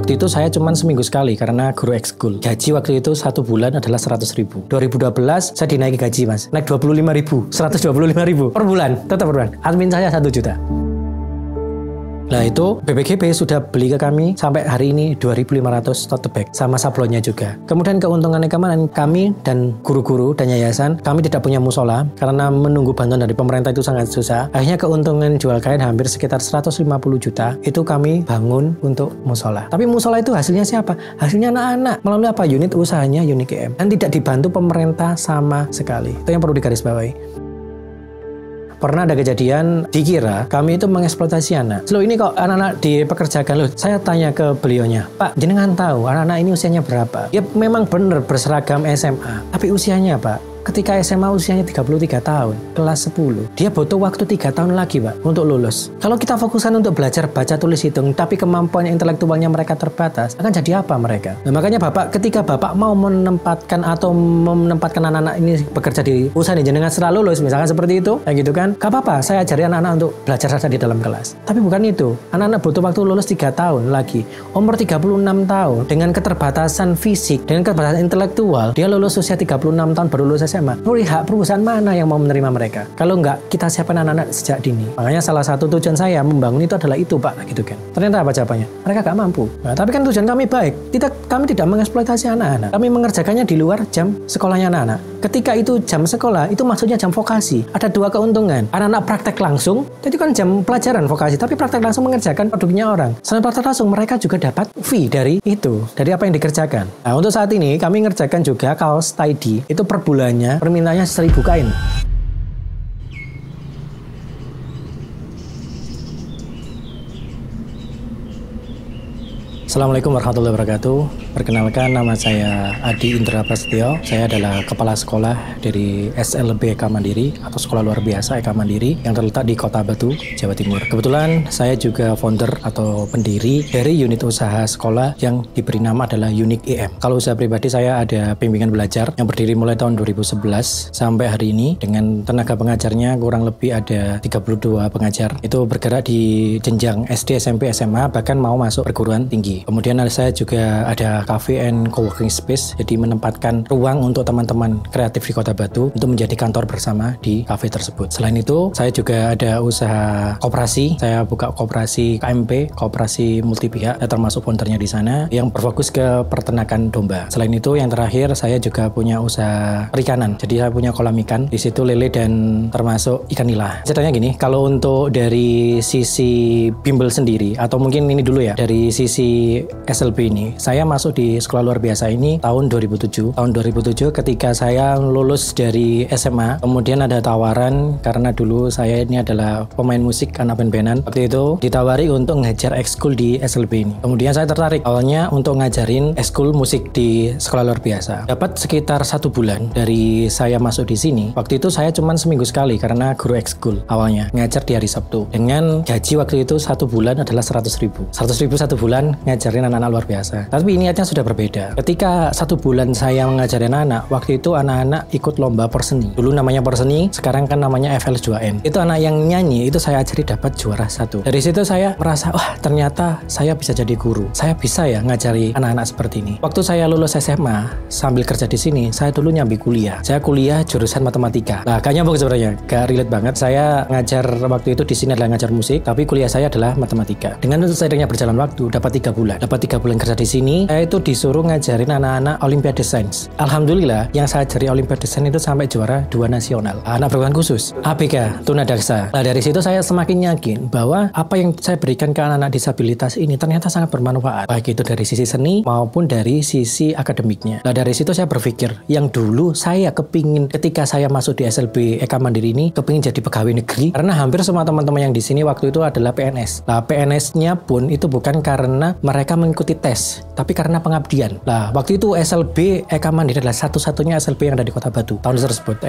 Waktu itu saya cuma seminggu sekali karena guru ekskul. Gaji waktu itu 1 bulan adalah 100.000. 2012 saya dinaiki gaji mas, naik 25.000, 125.000 per bulan, tetap per bulan. Admin saya 1 juta. Nah itu BPGP sudah beli ke kami sampai hari ini 2.500 tote bag sama sablonnya juga. Kemudian keuntungannya kemana? Kami dan guru-guru dan yayasan kami tidak punya musola karena menunggu bantuan dari pemerintah itu sangat susah. Akhirnya keuntungan jual kain hampir sekitar 150 juta itu kami bangun untuk musola. Tapi musola itu hasilnya siapa? Hasilnya anak-anak melalui apa? Unit usahanya Unique EM dan tidak dibantu pemerintah sama sekali. Itu yang perlu digarisbawahi. Pernah ada kejadian dikira kami itu mengeksploitasi anak. Loh ini kok anak-anak dipekerjakan loh. Saya tanya ke beliaunya, Pak, jenengan tahu anak-anak ini usianya berapa? Ya memang benar berseragam SMA. Tapi usianya Pak, ketika SMA usianya 33 tahun, kelas 10, dia butuh waktu 3 tahun lagi Pak untuk lulus. Kalau kita fokuskan untuk belajar baca tulis hitung, tapi kemampuan intelektualnya mereka terbatas, akan jadi apa mereka? Nah makanya Bapak, ketika Bapak mau menempatkan anak-anak ini bekerja di usaha nih, jenengan setelah lulus, misalkan seperti itu, kayak gitu kan, gak apa-apa, saya ajari anak-anak untuk belajar saja di dalam kelas. Tapi bukan itu, anak-anak butuh waktu lulus 3 tahun lagi, umur 36 tahun, dengan keterbatasan fisik, dengan keterbatasan intelektual, dia lulus usia 36 tahun baru lulus SMA. Pihak perusahaan mana yang mau menerima mereka? Kalau nggak kita siapkan anak-anak sejak dini. Makanya salah satu tujuan saya membangun itu adalah itu Pak, gitu kan. Ternyata apa jawabannya? Mereka nggak mampu. Nah, tapi kan tujuan kami baik. Kami tidak mengeksploitasi anak-anak. Kami mengerjakannya di luar jam sekolahnya anak-anak. Ketika itu jam sekolah, itu maksudnya jam vokasi. Ada 2 keuntungan. Anak-anak praktek langsung, itu kan jam pelajaran vokasi, tapi praktek langsung mengerjakan produknya orang. Selain praktek langsung, mereka juga dapat fee dari itu, dari apa yang dikerjakan. Nah, untuk saat ini kami mengerjakan juga kaos tie-dye, itu per bulannya permintaannya 1.000 kain. Assalamualaikum warahmatullahi wabarakatuh. Perkenalkan, nama saya Adi Indra Prasetyo. Saya adalah kepala sekolah dari SLB Eka Mandiri atau Sekolah Luar Biasa Eka Mandiri yang terletak di Kota Batu, Jawa Timur. Kebetulan saya juga founder atau pendiri dari unit usaha sekolah yang diberi nama adalah Unique EM. Kalau usaha pribadi saya ada bimbingan belajar yang berdiri mulai tahun 2011 sampai hari ini dengan tenaga pengajarnya kurang lebih ada 32 pengajar. Itu bergerak di jenjang SD, SMP, SMA, bahkan mau masuk perguruan tinggi. Kemudian saya juga ada cafe and co-working space, jadi menempatkan ruang untuk teman-teman kreatif di Kota Batu untuk menjadi kantor bersama di cafe tersebut. Selain itu, saya juga ada usaha koperasi. Saya buka koperasi KMP, koperasi multi pihak, termasuk foundernya di sana yang berfokus ke peternakan domba. Selain itu, yang terakhir saya juga punya usaha perikanan. Jadi saya punya kolam ikan, di situ lele dan termasuk ikan nila. Ceritanya gini, kalau untuk dari sisi bimbel sendiri atau mungkin ini dulu ya, dari sisi SLB ini, saya masuk di sekolah luar biasa ini tahun 2007. Tahun 2007 ketika saya lulus dari SMA, kemudian ada tawaran karena dulu saya ini adalah pemain musik, anak band-bandan. Waktu itu ditawari untuk ngajar ekskul di SLB ini. Kemudian saya tertarik awalnya untuk ngajarin ekskul musik di sekolah luar biasa. Dapat sekitar 1 bulan dari saya masuk di sini. Waktu itu saya cuma seminggu sekali karena guru ekskul awalnya, ngajar di hari Sabtu. Dengan gaji waktu itu 1 bulan adalah 100.000. 100.000 1 bulan ngajarin anak-anak luar biasa. Tapi niatnya sudah berbeda. Ketika 1 bulan saya mengajarin anak, waktu itu anak-anak ikut lomba perseni. Dulu namanya perseni, sekarang kan namanya FL2N. Itu anak yang nyanyi, itu saya ajari dapat juara 1. Dari situ saya merasa, wah ternyata saya bisa jadi guru. Saya bisa ya ngajari anak-anak seperti ini. Waktu saya lulus SMA, sambil kerja di sini, saya dulu nyambi kuliah. Saya kuliah jurusan matematika. Nah, gak nyambung sebenarnya, gak relate banget. Saya ngajar waktu itu di sini adalah ngajar musik, tapi kuliah saya adalah matematika. Dengan seiringnya berjalan waktu, dapat 3 bulan. Dapat 3 bulan kerja di sini, saya itu disuruh ngajarin anak-anak Olimpiade Sains. Alhamdulillah, yang saya ajari Olimpiade Sains itu sampai juara 2 nasional. Anak berkebutuhan khusus, ABK, tunadaksa. Nah, dari situ saya semakin yakin bahwa apa yang saya berikan ke anak-anak disabilitas ini ternyata sangat bermanfaat. Baik itu dari sisi seni maupun dari sisi akademiknya. Nah, dari situ saya berpikir, yang dulu saya kepingin ketika saya masuk di SLB Eka Mandiri ini, kepingin jadi pegawai negeri. Karena hampir semua teman-teman yang di sini waktu itu adalah PNS. Nah, PNS-nya pun itu bukan karena mereka mengikuti tes, tapi karena pengabdian. Nah, waktu itu SLB Eka Mandiri adalah satu-satunya SLB yang ada di Kota Batu tahun tersebut.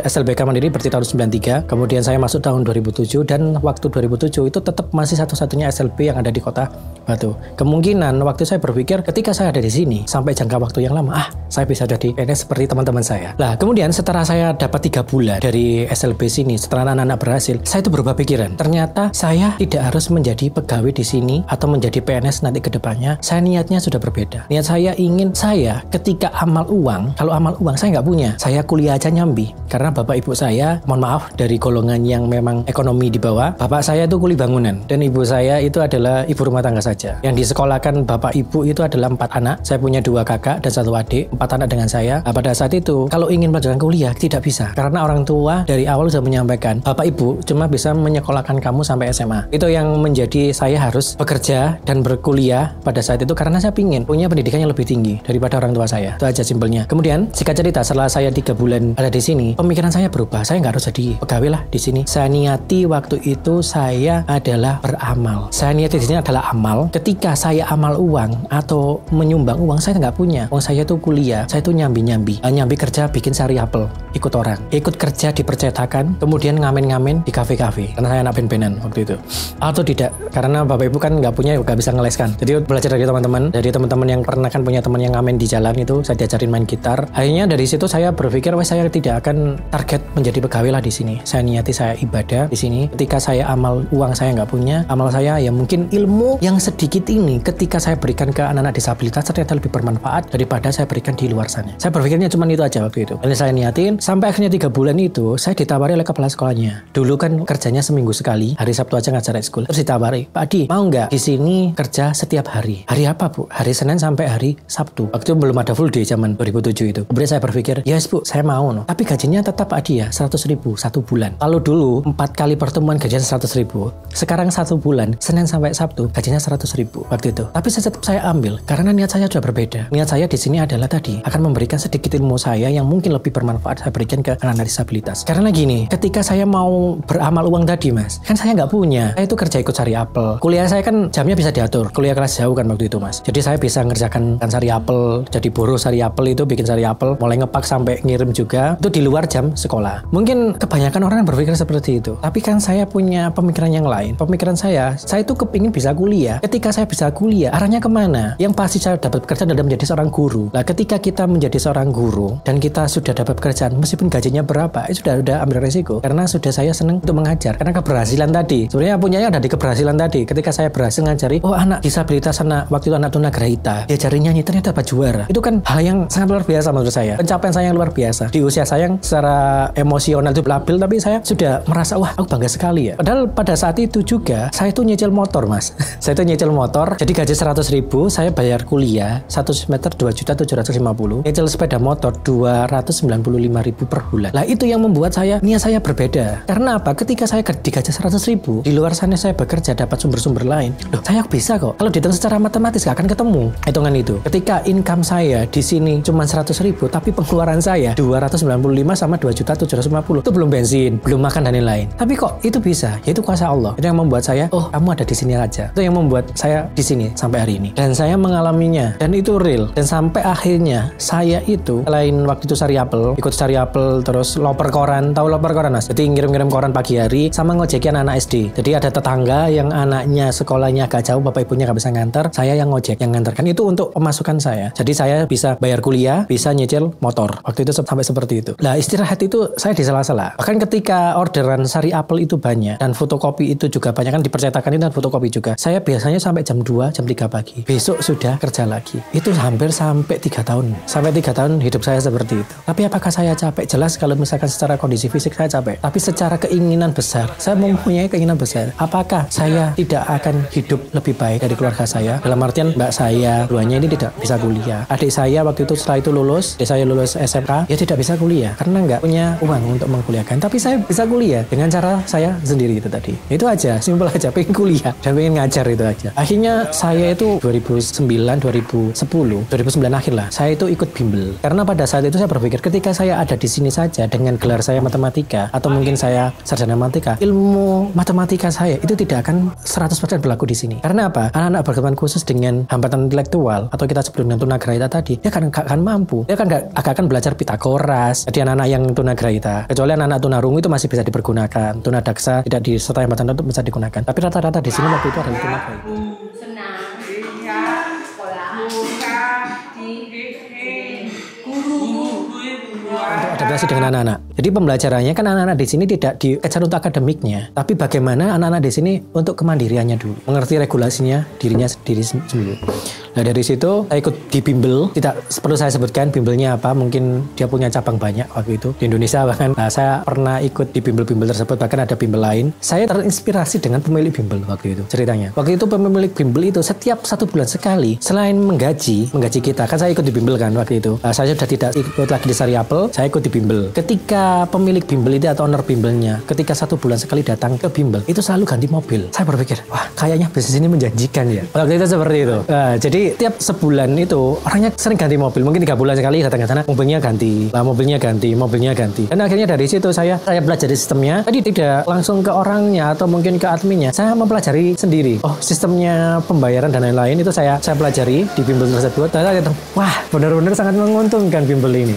SLB Eka Mandiri berarti tahun 93, kemudian saya masuk tahun 2007, dan waktu 2007 itu tetap masih satu-satunya SLB yang ada di Kota Batu. Kemungkinan waktu saya berpikir ketika saya ada di sini sampai jangka waktu yang lama, saya bisa jadi PNS seperti teman-teman saya. Nah, kemudian setelah saya dapat 3 bulan dari SLB sini, setelah anak-anak berhasil, saya itu berubah pikiran. Ternyata saya tidak harus menjadi pegawai di sini atau menjadi PNS nanti ke depannya. Saya niatnya sudah berbeda. Niat saya ingin saya ketika amal uang, kalau amal uang saya nggak punya, saya kuliah aja nyambi. Karena bapak ibu saya, mohon maaf, dari golongan yang memang ekonomi di bawah. Bapak saya itu kuli bangunan dan ibu saya itu adalah ibu rumah tangga saja. Yang disekolahkan bapak ibu itu adalah 4 anak. Saya punya 2 kakak dan 1 adik, 4 anak dengan saya. Nah, pada saat itu kalau ingin melanjutkan kuliah tidak bisa karena orang tua dari awal sudah menyampaikan, bapak ibu cuma bisa menyekolahkan kamu sampai SMA. Itu yang menjadi saya harus bekerja dan berkuliah pada saat itu karena saya ingin punya pendidikan yang lebih tinggi daripada orang tua saya. Itu aja simpelnya. Kemudian singkat cerita, setelah saya 3 bulan ada di sini, pemikiran saya berubah. Saya nggak harus jadi pegawai lah di sini. Saya niati waktu itu saya adalah beramal. Saya niati di sini adalah amal. Ketika saya amal uang atau menyumbang uang, saya nggak punya. Uang saya itu kuliah, saya itu nyambi kerja bikin sari apel, ikut orang, ikut kerja di percetakan, kemudian ngamen-ngamen di kafe-kafe. Karena saya anak band-bandan waktu itu. Atau tidak, karena bapak ibu kan nggak punya, nggak bisa ngeleskan. Jadi belajar dari teman-teman, yang pernah kan punya teman yang ngamen di jalan itu, saya diajarin main gitar. Akhirnya dari situ saya berpikir, saya tidak akan target menjadi pegawai lah di sini. Saya niati saya ibadah di sini. Ketika saya amal uang saya nggak punya, amal saya ya mungkin ilmu yang sedikit ini ketika saya berikan ke anak-anak disabilitas ternyata lebih bermanfaat daripada saya berikan di luar sana. Saya berpikirnya cuma itu aja waktu itu. Dan saya niatin sampai akhirnya 3 bulan itu saya ditawari oleh kepala sekolahnya. Dulu kan kerjanya seminggu sekali, hari Sabtu aja ngajar ekskul. Terus ditawari, Pak Adi mau nggak di sini kerja setiap hari? Hari apa Bu? Hari Senin sampai hari Sabtu. Waktu itu belum ada full day zaman 2007 itu. Kemudian saya berpikir, yes Bu, saya mau. Tapi gajinya tetap Pak Adi ya 100.000 1 bulan. Kalau dulu 4 kali pertemuan gajinya 100.000. Sekarang 1 bulan Senin sampai Sabtu gajinya 100.000 waktu itu. Tapi tetap saya ambil karena niat saya sudah berbeda. Niat saya di sini adalah tadi akan memberikan sedikit ilmu saya yang mungkin lebih bermanfaat saya berikan ke anak-anak disabilitas. Karena gini, ketika saya mau beramal uang tadi Mas, kan saya nggak punya. Saya itu kerja ikut sari apel. Kuliah saya kan jamnya bisa diatur. Kuliah kelas jauh kan waktu itu Mas. Jadi saya bisa ngerjakan sari apel, jadi buruh sari apel itu, bikin sari apel, mulai ngepak sampai ngirim juga. Itu di luar jam sekolah. Mungkin kebanyakan orang yang berpikir seperti itu. Tapi kan saya punya pemikiran yang lain. Pemikiran saya itu kepingin bisa kuliah. Ketika saya bisa kuliah, arahnya kemana? Yang pasti saya dapat pekerjaan adalah menjadi seorang guru. Nah, ketika kita menjadi seorang guru dan kita sudah dapat pekerjaan, meskipun gajinya berapa, itu sudah ambil resiko. Karena sudah saya senang untuk mengajar. Karena keberhasilan tadi. Sebenarnya punyanya ada di keberhasilan tadi. Ketika saya berhasil ngajari, anak disabilitas, waktu itu anak tunagrahita, diajarin nyanyi, ternyata dapat juara. Itu kan hal yang sangat luar biasa menurut saya. Pencapaian saya yang luar biasa. Di usia saya yang secara emosional itu labil, tapi saya sudah merasa, aku bangga sekali ya. Padahal pada saat itu juga, saya itu nyicil motor Mas. Saya itu nyicil motor, jadi gaji 100.000, saya bayar kuliah 1 semester 2.750.000, nyicil sepeda motor 295.000 per bulan. Lah itu yang membuat niat saya berbeda. Karena apa? Ketika saya digaji 100.000, di luar sana saya bekerja dapat sumber-sumber lain. Saya bisa kok. Kalau dihitung secara matematis gak akan ketemu hitungan itu. Ketika income saya di sini cuma 100.000, tapi pengeluaran saya 295 sama 2.750. Itu belum bensin, belum makan dan lain-lain. Tapi kok itu bisa? Yaitu kuasa Allah. Itu yang membuat saya, kamu ada di sini aja. Itu yang membuat saya di sini sampai hari ini. Dan saya mengalaminya. Dan itu real. Dan sampai akhirnya saya itu selain waktu itu sari apel, ikut sari apel, terus loper koran. Tahu loper koran Mas? Jadi ngirim-ngirim koran pagi hari sama ngojekin anak SD. Jadi ada tetangga yang anaknya sekolahnya agak jauh, bapak ibunya gak bisa nganter, saya yang ngojek, yang nganterkan. Itu untuk pemasukan saya. Jadi saya bisa bayar kuliah, bisa nyicil motor. Waktu itu sampai seperti itu. Nah, istirahat itu saya di sela-sela. Bahkan ketika orderan sari apel itu banyak dan fotokopi itu juga banyak, kan dipercetakan itu dan fotokopi juga. Saya biasanya sampai jam 2, jam 3 pagi. Besok sudah kerja lagi. Itu hampir sampai 3 tahun. Sampai 3 tahun hidup saya seperti itu. Tapi apakah saya capek? Jelas kalau misalkan secara kondisi fisik saya capek. Tapi secara keinginan besar, saya mempunyai keinginan besar. Apakah saya tidak akan hidup lebih baik dari keluarga saya? Dalam artian mbak saya, duanya ini tidak bisa kuliah. Adik saya waktu itu setelah itu lulus, adik saya lulus SMK, dia tidak bisa kuliah karena nggak punya uang untuk mengkuliahkan. Tapi saya bisa kuliah dengan cara saya sendiri itu tadi. Itu aja, simpel aja, pengen kuliah dan pengen ngajar itu aja. Akhirnya saya itu 2009 akhir lah, saya itu ikut bimbel. Karena pada saat itu saya berpikir ketika saya ada di sini saja dengan gelar saya matematika atau mungkin saya sarjana matematika, ilmu matematika saya itu tidak akan 100% berlaku di sini. Karena apa? Anak-anak berkebutuhan khusus dengan hamba keterlambatan intelektual atau kita sebut dengan tunagrahita tadi, dia kan gak akan mampu. Dia kan gak akan belajar Pitagoras. Jadi anak-anak yang tunagrahita, kecuali anak-anak tunarungu itu masih bisa dipergunakan. Tunadaksa tidak disertai hambatan untuk bisa digunakan. Tapi rata-rata di sini waktu itu adalah tunagrahita. Untuk adaptasi dengan anak-anak. Jadi pembelajarannya kan anak-anak di sini tidak dikejar untuk akademiknya, tapi bagaimana anak-anak di sini untuk kemandiriannya dulu, mengerti regulasinya dirinya sendiri sendiri. Nah dari situ saya ikut di bimbel, tidak perlu saya sebutkan bimbelnya apa, mungkin dia punya cabang banyak waktu itu di Indonesia bahkan. Nah saya pernah ikut di bimbel-bimbel tersebut, bahkan ada bimbel lain. Saya terinspirasi dengan pemilik bimbel waktu itu ceritanya. Waktu itu pemilik bimbel itu setiap 1 bulan sekali, selain menggaji kita, kan saya ikut di bimbel kan waktu itu. Nah, saya sudah tidak ikut lagi di Sari Apel, saya ikut di bimbel. Ketika pemilik bimbel itu atau owner bimbelnya, ketika 1 bulan sekali datang ke bimbel, itu selalu ganti mobil. Saya berpikir, wah kayaknya bisnis ini menjanjikan ya. Waktu itu seperti itu. Nah, jadi tiap sebulan itu orangnya sering ganti mobil, mungkin 3 bulan sekali datang ke sana, mobilnya ganti. Dan akhirnya dari situ saya belajar sistemnya. Tadi tidak langsung ke orangnya atau mungkin ke adminnya, saya mempelajari sendiri. Oh sistemnya pembayaran dan lain-lain itu saya pelajari di bimbel tersebut. Dan saya wah benar-benar sangat menguntungkan bimbel ini.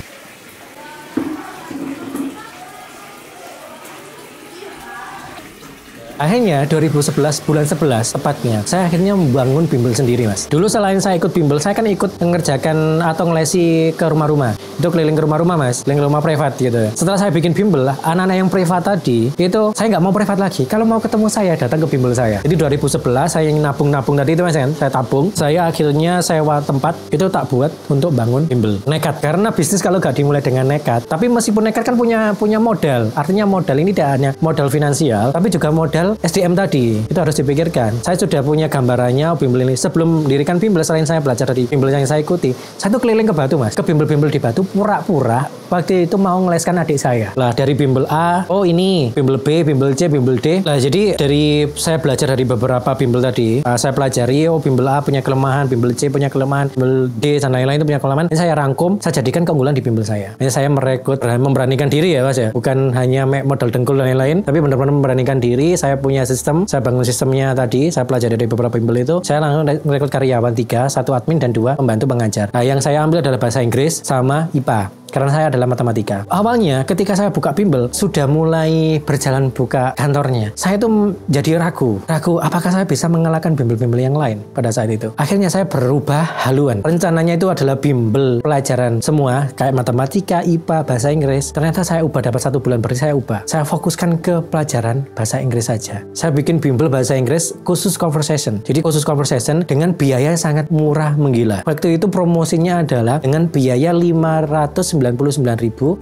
Akhirnya 2011 bulan 11 tepatnya saya akhirnya membangun bimbel sendiri mas. Dulu selain saya ikut bimbel, saya kan ikut mengerjakan atau ngelesi ke rumah-rumah. Itu keliling ke rumah-rumah mas, keliling ke rumah privat gitu. Setelah saya bikin bimbel lah, anak-anak yang privat tadi itu saya nggak mau privat lagi. Kalau mau ketemu saya datang ke bimbel saya. Jadi 2011 saya yang nabung tadi itu mas kan, saya tabung. Saya akhirnya sewa tempat itu tak buat untuk bangun bimbel. Nekat karena bisnis kalau nggak dimulai dengan nekat. Tapi meskipun nekat kan punya modal. Artinya modal ini tidak hanya modal finansial, tapi juga modal SDM tadi, itu harus dipikirkan. Saya sudah punya gambarannya bimbel ini. Sebelum mendirikan bimbel, selain saya belajar dari bimbel yang saya ikuti, saya tuh keliling ke Batu mas, ke bimbel-bimbel di Batu, pura-pura waktu itu mau ngeleskan adik saya. Lah dari bimbel A, oh ini, bimbel B, bimbel C, bimbel D. Lah jadi dari saya belajar dari beberapa bimbel tadi, saya pelajari, oh bimbel A punya kelemahan, bimbel C punya kelemahan, bimbel D dan lain-lain itu punya kelemahan. Ini saya rangkum, saya jadikan keunggulan di bimbel saya. Ini saya merekrut, memberanikan diri ya mas ya, bukan hanya modal dengkul dan lain-lain, tapi benar-benar memberanikan diri. Saya punya sistem, saya bangun sistemnya tadi, saya pelajari dari beberapa bimbel itu, saya langsung merekrut karyawan 3, 1 admin dan 2 pembantu pengajar. Nah yang saya ambil adalah bahasa Inggris sama IPA. Karena saya adalah matematika. Awalnya ketika saya buka bimbel, sudah mulai berjalan buka kantornya, saya tuh jadi ragu apakah saya bisa mengalahkan bimbel-bimbel yang lain pada saat itu. Akhirnya saya berubah haluan. Rencananya itu adalah bimbel pelajaran semua, kayak matematika, IPA, bahasa Inggris. Ternyata saya ubah, dapat 1 bulan berarti saya ubah. Saya fokuskan ke pelajaran bahasa Inggris saja. Saya bikin bimbel bahasa Inggris khusus conversation. Jadi khusus conversation dengan biaya sangat murah menggila. Waktu itu promosinya adalah dengan biaya 599.000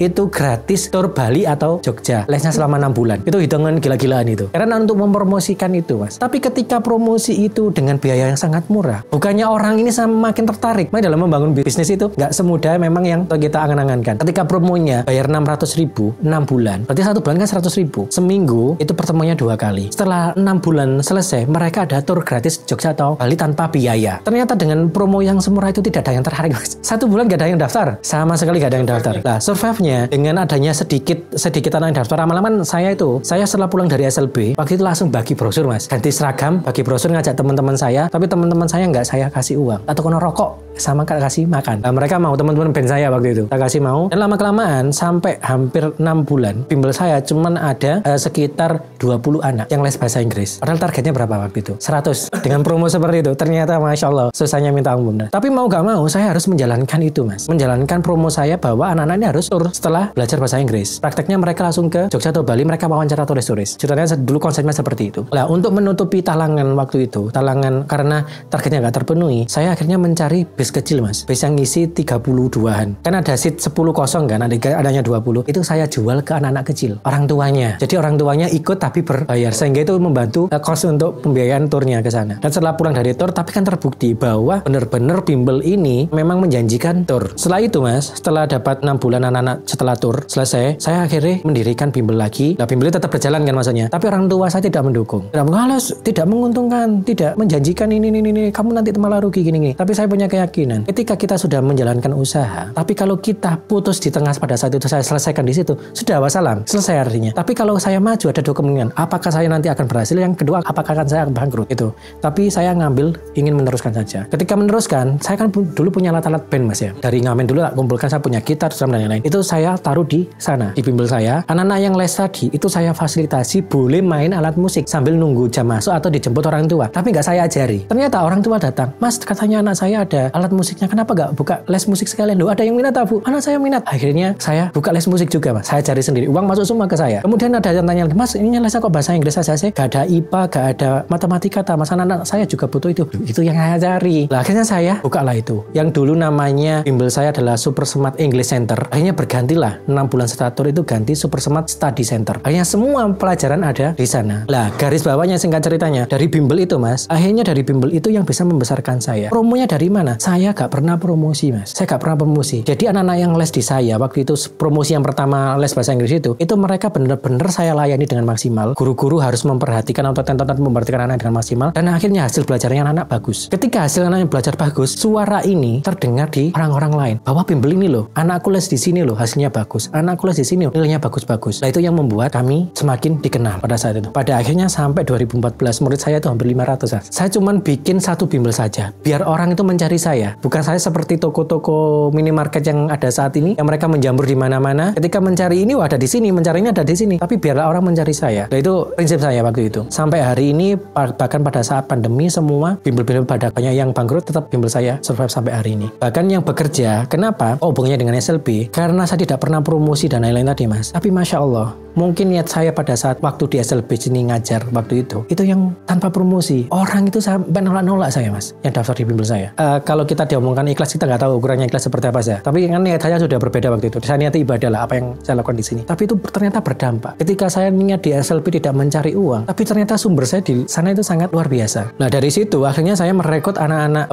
itu gratis tur Bali atau Jogja. Lesnya selama 6 bulan. Itu hitungan gila-gilaan itu. Karena untuk mempromosikan itu mas. Tapi ketika promosi itu dengan biaya yang sangat murah, bukannya orang ini semakin tertarik. Dalam membangun bisnis itu nggak semudah memang yang kita angan-angankan. Ketika promonya bayar 600.000 6 bulan, berarti 1 bulan kan 100.000. Seminggu itu pertemuannya 2 kali. Setelah 6 bulan selesai, mereka ada tur gratis Jogja atau Bali tanpa biaya. Ternyata dengan promo yang semurah itu tidak ada yang tertarik mas. 1 bulan gak ada yang daftar. Sama sekali gak ada yang daftar. Nah, survive-nya dengan adanya sedikit anak yang daftar, lama-lama saya setelah pulang dari SLB, waktu itu langsung bagi brosur mas, ganti seragam, bagi brosur, ngajak teman-teman saya, tapi teman-teman saya nggak saya kasih uang atau kono rokok sama kasih makan. Nah, mereka mau, teman-teman band saya waktu itu saya kasih mau, dan lama-kelamaan sampai hampir 6 bulan bimbel saya cuman ada sekitar 20 anak yang les bahasa Inggris. Padahal targetnya berapa waktu itu? 100. Dengan promo seperti itu, ternyata Masya Allah susahnya minta ampun. Tapi mau gak mau saya harus menjalankan itu mas, menjalankan promo saya bahwa anak-anak ini harus tur setelah belajar bahasa Inggris. Prakteknya mereka langsung ke Jogja atau Bali, mereka wawancara turis-turis. Ceritanya dulu konsepnya seperti itu. Nah, untuk menutupi talangan waktu itu, karena targetnya nggak terpenuhi, saya akhirnya mencari bis kecil mas, bis yang ngisi 32-an. Kan ada seat 10 kosong kan, adanya 20. Itu saya jual ke anak-anak kecil, orang tuanya. Jadi orang tuanya ikut tapi berbayar, sehingga itu membantu kos untuk pembiayaan turnya ke sana. Dan setelah pulang dari tur, tapi kan terbukti bahwa benar-benar bimbel ini memang menjanjikan tur. Setelah itu mas, setelah dapat dapat 6 bulan anak-anak setelah tur selesai, saya akhirnya mendirikan bimbel lagi. Nah, bimbel tetap berjalan kan maksudnya, tapi orang tua saya tidak mendukung. Tidak menguntungkan, tidak menjanjikan ini, kamu nanti malah rugi gini. Tapi saya punya keyakinan, ketika kita sudah menjalankan usaha, tapi kalau kita putus di tengah pada saat itu saya selesaikan di situ, sudah wassalam, selesai artinya. Tapi kalau saya maju ada dokumen, apakah saya nanti akan berhasil? Yang kedua, apakah saya akan bangkrut? Itu. Tapi saya ngambil ingin meneruskan saja. Ketika meneruskan, saya kan dulu punya alat-alat band mas ya. Dari ngamen dulu tak kumpulkan, saya punya gitar, drum dan lain-lain. Itu saya taruh di sana, di bimbel saya. Anak-anak yang les tadi, itu saya fasilitasi boleh main alat musik sambil nunggu jam masuk atau dijemput orang tua. Tapi nggak saya ajari. Ternyata orang tua datang, mas katanya anak saya ada alat musiknya, kenapa nggak buka les musik sekalian? Loh, ada yang minat bu? Anak saya minat. Akhirnya saya buka les musik juga mas. Saya cari sendiri. Uang masuk semua ke saya. Kemudian ada yang tanya, mas ini lesnya kok bahasa Inggris saja sih? Gak ada IPA, gak ada matematika, mas anak-anak saya juga butuh itu. Itu yang saya cari. Lah, akhirnya saya bukalah itu. Yang dulu namanya bimbel saya adalah Super Smart English Center. Akhirnya bergantilah 6 bulan setelah tur itu ganti Super Smart Study Center. Akhirnya semua pelajaran ada di sana. Lah, garis bawahnya singkat ceritanya, dari bimbel itu mas, akhirnya dari bimbel itu yang bisa membesarkan saya. Promonya dari mana? Saya gak pernah promosi mas. Saya gak pernah promosi. Jadi anak-anak yang les di saya waktu itu promosi yang pertama les bahasa Inggris itu mereka benar-benar saya layani dengan maksimal. Guru-guru harus memperhatikan atau tentu memperhatikan anak dengan maksimal, dan akhirnya hasil belajarnya anak-anak bagus. Ketika hasil anak yang belajar bagus, suara ini terdengar di orang-orang lain bahwa bimbel ini loh, anakku les di sini loh, hasilnya bagus. Anakku les di sini nilainya bagus-bagus. Nah, itu yang membuat kami semakin dikenal pada saat itu. Pada akhirnya sampai 2014 murid saya itu hampir 500. Saya cuman bikin satu bimbel saja, biar orang itu mencari saya. Bukan saya seperti toko-toko minimarket yang ada saat ini, yang mereka menjamur di mana-mana. Ketika mencari ini, wah ada di sini, mencari ini ada di sini. Tapi biarlah orang mencari saya. Nah, itu prinsip saya waktu itu. Sampai hari ini, bahkan pada saat pandemi, semua bimbel-bimbel pada banyak yang bangkrut, tetap bimbel saya survive sampai hari ini. Bahkan yang bekerja, kenapa? Oh, hubungannya dengan SLB, karena saya tidak pernah promosi dan lain-lain tadi mas. Tapi Masya Allah, mungkin niat saya pada saat waktu di SLB sini ngajar waktu itu yang tanpa promosi. Orang itu sampai nolak-nolak saya mas, yang daftar di bimbel saya. Kalau kita diomongkan ikhlas, kita nggak tahu ukurannya ikhlas seperti apa saya. Tapi kan niat saya sudah berbeda waktu itu. Saya niatnya ibadah lah, apa yang saya lakukan di sini. Tapi itu ternyata berdampak. Ketika saya niat di SLB tidak mencari uang, tapi ternyata sumber saya di sana itu sangat luar biasa. Nah, dari situ akhirnya saya merekrut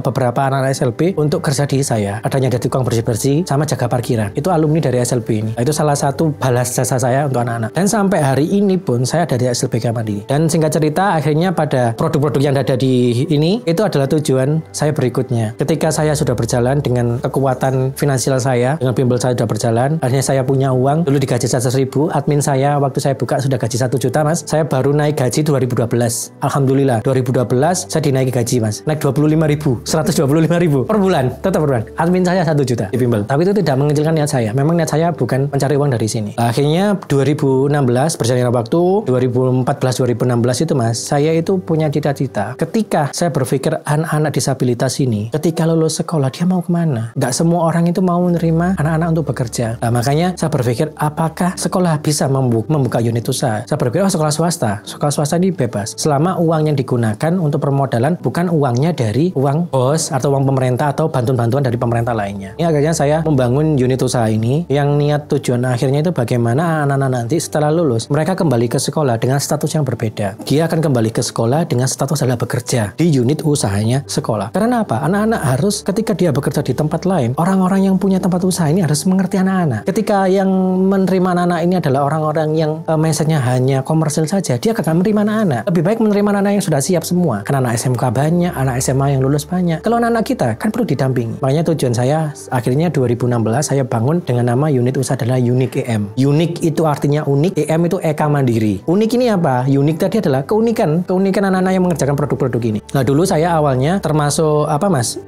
beberapa anak-anak SLB untuk kerja di saya. Adanya ada tukang bersih-bersih sama jaga parkiran. Itu alumni dari SLB ini. Nah, itu salah satu balas jasa saya untuk anak-anak. Dan sampai hari ini pun saya ada di SLBK Mandiri. Dan singkat cerita, akhirnya pada produk-produk yang ada di ini, itu adalah tujuan saya berikutnya. Ketika saya sudah berjalan dengan kekuatan finansial saya, dengan bimbel saya sudah berjalan, akhirnya saya punya uang. Dulu digaji 100.000, admin saya waktu saya buka sudah gaji 1 juta mas. Saya baru naik gaji 2012. Alhamdulillah, 2012 saya dinaiki gaji mas. Naik 25.000, 125.000 per bulan, tetap per bulan. Admin saya 1 juta di bimbel. Tapi itu tidak mengecilkan niat saya. Memang niat saya bukan mencari uang dari sini. Akhirnya 2016 berjalan waktu, 2014-2016 itu mas, saya itu punya cita-cita. Ketika saya berpikir anak-anak disabilitas ini, ketika lulus sekolah dia mau kemana? Gak semua orang itu mau menerima anak-anak untuk bekerja. Nah, makanya saya berpikir apakah sekolah bisa membuka unit usaha? Saya berpikir sekolah swasta. Sekolah swasta ini bebas. Selama uang yang digunakan untuk permodalan bukan uangnya dari uang bos atau uang pemerintah atau bantuan-bantuan dari pemerintah lainnya. Ini akhirnya saya membangun unit usaha ini yang niat tujuan akhirnya itu bagaimana anak-anak nanti setelah lulus mereka kembali ke sekolah dengan status yang berbeda. Dia akan kembali ke sekolah dengan status adalah bekerja di unit usahanya sekolah. Karena apa? Anak-anak harus ketika dia bekerja di tempat lain, orang-orang yang punya tempat usaha ini harus mengerti anak-anak. Ketika yang menerima anak-anak ini adalah orang-orang yang mindsetnya hanya komersil saja, dia akan menerima anak-anak. Lebih baik menerima anak-anak yang sudah siap semua. Karena anak SMK banyak, anak SMA yang lulus banyak. Kalau anak-anak kita kan perlu didampingi. Makanya tujuan saya akhirnya 2016 saya bangun dengan nama unit usaha adalah Unique EM. Unique itu artinya unik, EM itu Eka Mandiri. Unik ini apa? Unik tadi adalah keunikan anak-anak yang mengerjakan produk-produk ini. Nah, dulu saya awalnya termasuk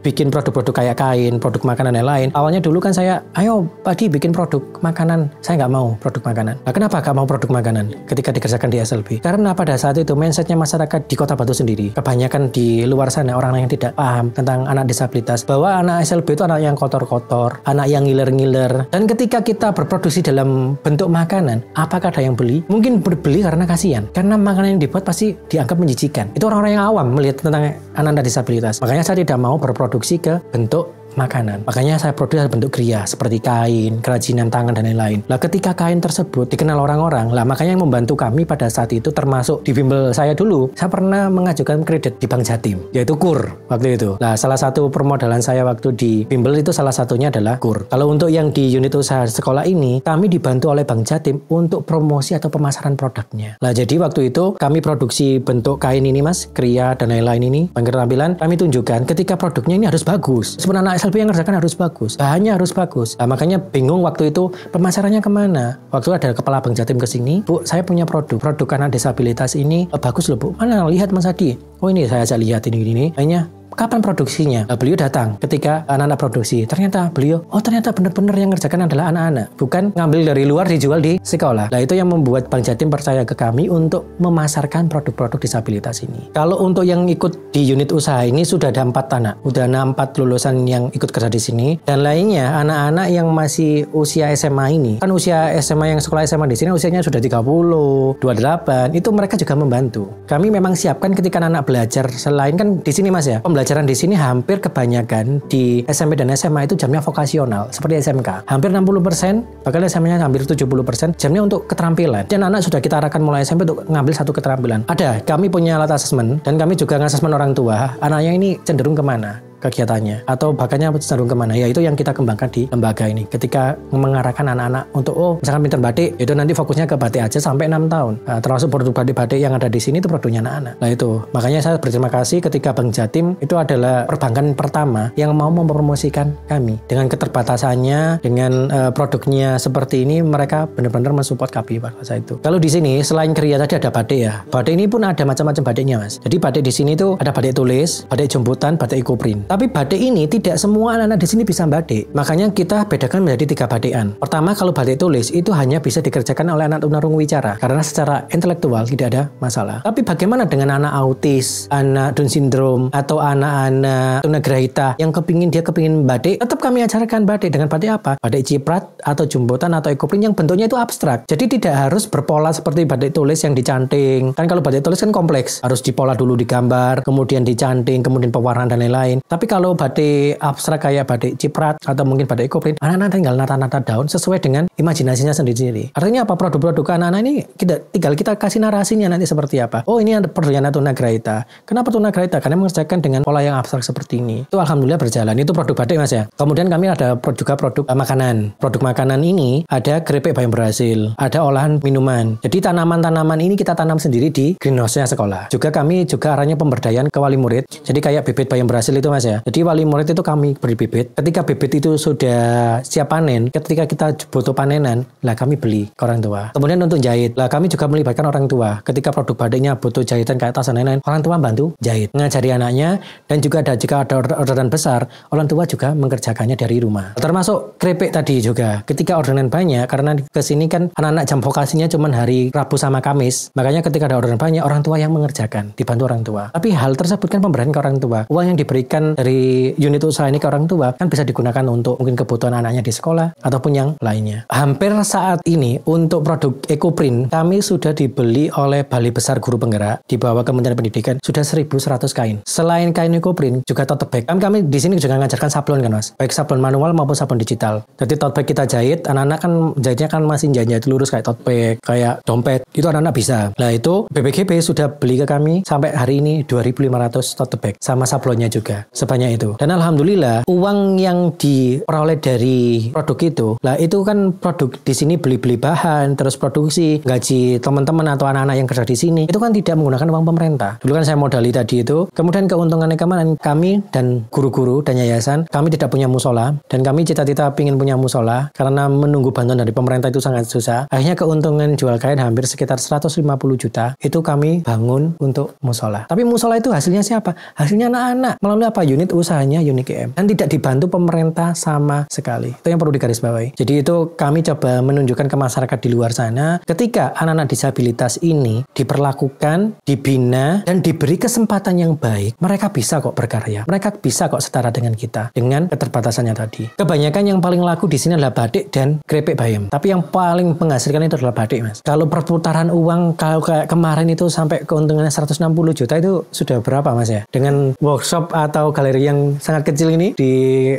bikin produk-produk kayak kain, produk makanan dan lain. Awalnya dulu kan saya, ayo Padi bikin produk makanan. Saya nggak mau produk makanan. Nah, kenapa nggak mau produk makanan ketika dikerjakan di SLB? Karena pada saat itu mindsetnya masyarakat di Kota Batu sendiri, kebanyakan di luar sana orang yang tidak paham tentang anak disabilitas, bahwa anak SLB itu anak yang kotor-kotor, anak yang ngiler-ngiler. Dan ketika kita berproduksi dalam bentuk makanan, apakah ada yang beli? Mungkin berbeli karena kasihan. Karena makanan yang dibuat pasti dianggap menjijikan. Itu orang-orang yang awam melihat tentang anak-anak disabilitas. Makanya saya tidak mau berproduksi ke bentuk makanan. Makanya saya produksi dalam bentuk kriya seperti kain, kerajinan tangan dan lain-lain. Lah ketika kain tersebut dikenal orang-orang, lah makanya yang membantu kami pada saat itu termasuk di bimbel saya dulu, saya pernah mengajukan kredit di Bank Jatim, yaitu KUR waktu itu. Nah, salah satu permodalan saya waktu di bimbel itu salah satunya adalah KUR. Kalau untuk yang di unit usaha sekolah ini, kami dibantu oleh Bank Jatim untuk promosi atau pemasaran produknya. Nah, jadi waktu itu kami produksi bentuk kain ini Mas, kriya dan lain-lain ini, keterampilan kami tunjukkan ketika produknya ini harus bagus. Sebenarnya anak SLB yang ngerjakan harus bagus, bahannya harus bagus. Nah, makanya bingung waktu itu pemasarannya kemana. Waktu ada kepala Bank Jatim ke sini, Bu, saya punya produk anak disabilitas ini bagus loh Bu. Mana lihat Mas Adi? Oh ini saya ajak lihat ini. Hanya kapan produksinya? Nah, beliau datang ketika anak-anak produksi. Ternyata beliau, ternyata benar-benar yang ngerjakan adalah anak-anak. Bukan ngambil dari luar dijual di sekolah. Nah, itu yang membuat Bank Jatim percaya ke kami untuk memasarkan produk-produk disabilitas ini. Kalau untuk yang ikut di unit usaha ini sudah ada 4 anak. Udah ada 4 lulusan yang ikut kerja di sini. Dan lainnya anak-anak yang masih usia SMA ini. Kan usia SMA yang sekolah SMA di sini usianya sudah 30, 28. Itu mereka juga membantu. Kami memang siapkan ketika anak belajar. Selain kan di sini Mas ya, pembelajaran di sini hampir kebanyakan di SMP dan SMA itu jamnya vokasional seperti SMK. Hampir 60%, bahkan SMA-nya hampir 70% jamnya untuk keterampilan. Dan anak sudah kita arahkan mulai SMP untuk ngambil satu keterampilan. Ada, kami punya alat asesmen dan kami juga ngasesmen orang tua. Anaknya ini cenderung kemana kegiatannya atau bahkannya cenderung kemana, ya itu yang kita kembangkan di lembaga ini. Ketika mengarahkan anak-anak untuk misalkan pintar batik, itu nanti fokusnya ke batik aja sampai 6 tahun. Nah, termasuk produk batik-batik yang ada di sini itu produknya anak-anak. Nah itu makanya saya berterima kasih ketika Bank Jatim itu adalah perbankan pertama yang mau mempromosikan kami dengan keterbatasannya, dengan produknya seperti ini, mereka benar-benar mensupport kami pada saat itu. Kalau di sini selain kriya tadi ada batik ya, batik ini pun ada macam-macam batiknya Mas. Jadi batik di sini tuh ada batik tulis, batik jemputan, batik ekoprint. Tapi batik ini tidak semua anak-anak di sini bisa batik. Makanya kita bedakan menjadi 3 batikan. Pertama, kalau batik tulis itu hanya bisa dikerjakan oleh anak tunarungu wicara karena secara intelektual tidak ada masalah. Tapi bagaimana dengan anak autis, anak Down syndrome atau anak-anak tunagrahita yang dia kepingin batik? Tetap kami ajarkan batik dengan batik apa? Batik ciprat atau jemputan atau ekoprint yang bentuknya itu abstrak. Jadi tidak harus berpola seperti batik tulis yang dicanting. Kan kalau batik tulis kan kompleks, harus dipola dulu digambar, kemudian dicanting, kemudian pewarnaan dan lain-lain. Tapi kalau batik abstrak kayak batik ciprat atau mungkin batik ekoprint, anak-anak tinggal nata-nata daun sesuai dengan imajinasinya sendiri-sendiri. Artinya apa? Produk-produk anak-anak ini tinggal kita kasih narasinya nanti seperti apa. Oh ini produknya anak tunagrahita. Kenapa tunagrahita? Karena mengerjakan dengan pola yang abstrak seperti ini. Itu alhamdulillah berjalan. Itu produk batik Mas ya. Kemudian kami ada juga produk makanan. Produk makanan ini ada keripik bayam berhasil, ada olahan minuman. Jadi tanaman-tanaman ini kita tanam sendiri di greenhouse-nya sekolah. Juga kami arahnya pemberdayaan ke wali murid. Jadi kayak bibit bayam berhasil itu Mas ya. Jadi wali murid itu kami beri bibit. Ketika bibit itu sudah siap panen, ketika kita butuh panenan, lah kami beli ke orang tua. Kemudian untuk jahit, lah kami juga melibatkan orang tua. Ketika produk batiknya butuh jahitan kayak tas dan lain-lain, orang tua bantu jahit, ngajari anaknya. Dan juga jika ada orderan besar, orang tua juga mengerjakannya dari rumah. Termasuk keripik tadi juga. Ketika orderan banyak, karena kesini kan anak-anak jam vokasinya cuma hari Rabu sama Kamis, makanya ketika ada orderan banyak, orang tua yang mengerjakan, dibantu orang tua. Tapi hal tersebut kan pemberian ke orang tua. Uang yang diberikan dari unit usaha ini ke orang tua kan bisa digunakan untuk mungkin kebutuhan anaknya di sekolah ataupun yang lainnya. Hampir saat ini untuk produk ekoprint kami sudah dibeli oleh Balai Besar Guru Penggerak di bawah Kementerian Pendidikan sudah 1.100 kain. Selain kain ekoprint juga tote bag. Kami di sini juga ngajarkan sablon kan Mas, baik sablon manual maupun sablon digital. Jadi tote bag kita jahit, anak-anak kan jahitnya kan masih jahit lurus kayak tote bag, kayak dompet. Itu anak-anak bisa. Nah itu BPGB sudah beli ke kami sampai hari ini 2.500 tote bag sama sablonnya juga sebanyak itu. Dan alhamdulillah uang yang diperoleh dari produk itu, lah itu kan produk di sini beli-beli bahan, terus produksi, gaji teman-teman atau anak-anak yang kerja di sini, itu kan tidak menggunakan uang pemerintah. Dulu kan saya modali tadi itu. Kemudian keuntungannya kemana? Kami dan guru-guru dan yayasan, kami tidak punya musola dan kami cita-cita ingin punya musola karena menunggu bantuan dari pemerintah itu sangat susah. Akhirnya keuntungan jual kain hampir sekitar 150 juta itu kami bangun untuk musola. Tapi musola itu hasilnya siapa? Hasilnya anak-anak melalui apa? Unit usahanya UNIKM. Dan tidak dibantu pemerintah sama sekali. Itu yang perlu digarisbawahi. Jadi itu kami coba menunjukkan ke masyarakat di luar sana, ketika anak-anak disabilitas ini diperlakukan, dibina, dan diberi kesempatan yang baik, mereka bisa kok berkarya. Mereka bisa kok setara dengan kita, dengan keterbatasannya tadi. Kebanyakan yang paling laku di sini adalah batik dan keripik bayam. Tapi yang paling menghasilkan itu adalah batik, Mas. Kalau perputaran uang, kalau kayak kemarin itu sampai keuntungannya 160 juta itu sudah berapa, Mas ya? Dengan workshop atau galeri galeri yang sangat kecil ini di